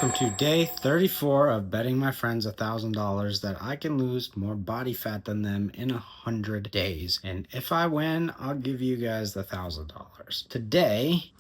welcome to day 34 of betting my friends $1,000 that I can lose more body fat than them in 100 days. And if I win, I'll give you guys the $1,000. Today,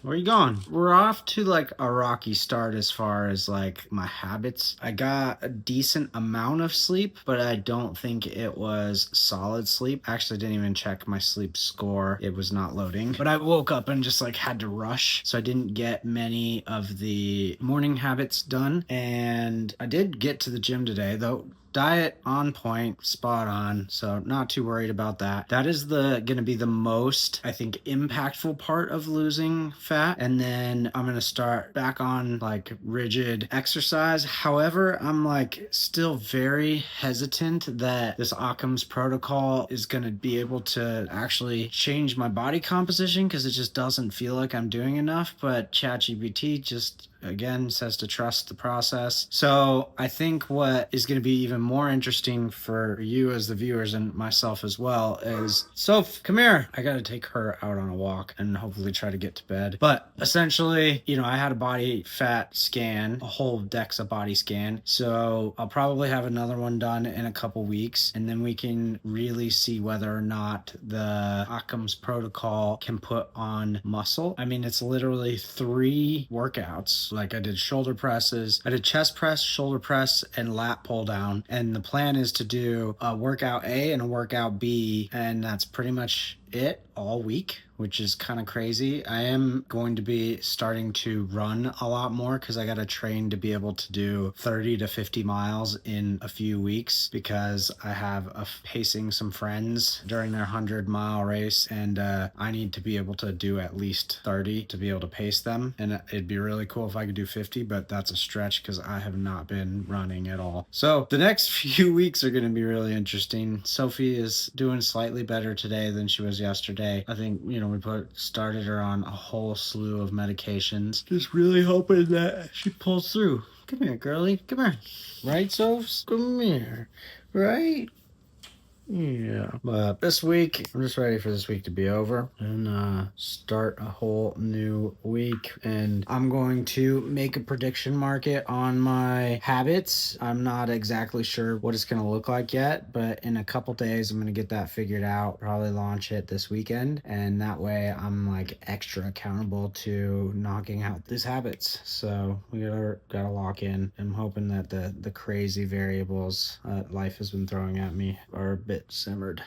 where are you going? We're off to like a rocky start as far as like my habits. I got a decent amount of sleep, but I don't think it was solid sleep. I actually didn't even check my sleep score. It was not loading. But I woke up and just like had to rush. So I didn't get many of the morning habits done. And I did get to the gym today, though. Diet on point, spot on, so not too worried about that. That is gonna be the most, I think, impactful part of losing fat. And then I'm gonna start back on like rigid exercise. However, I'm like still very hesitant that this Occam's protocol is gonna be able to actually change my body composition, because it just doesn't feel like I'm doing enough. But ChatGPT just again says to trust the process. So I think what is going to be even more interesting for you as the viewers and myself as well is, Soph, come here. I got to take her out on a walk and hopefully try to get to bed. But essentially, I had a body fat scan, a whole DEXA body scan. So I'll probably have another one done in a couple weeks, and then we can really see whether or not the Occam's protocol can put on muscle. I mean, it's literally 3 workouts. Like I did shoulder presses, I did chest press, shoulder press, and lat pull down. And the plan is to do a workout A and a workout B, and that's pretty much it all week, which is kind of crazy. I am going to be starting to run a lot more because I got to train to be able to do 30 to 50 miles in a few weeks, because I have pacing some friends during their 100-mile race, and I need to be able to do at least 30 to be able to pace them. And it'd be really cool if I could do 50, but that's a stretch because I have not been running at all. So the next few weeks are going to be really interesting. Sophie is doing slightly better today than she was yesterday. I think, we started her on a whole slew of medications. Just really hoping that she pulls through. Come here, girly. Come here. Right, Sophs? Come here. Right? Yeah, but this week, I'm just ready for this week to be over and start a whole new week. And I'm going to make a prediction market on my habits. I'm not exactly sure what it's going to look like yet, but in a couple days, I'm going to get that figured out, probably launch it this weekend. And that way I'm like extra accountable to knocking out these habits. So we gotta lock in. I'm hoping that the crazy variables life has been throwing at me are a bit simmered.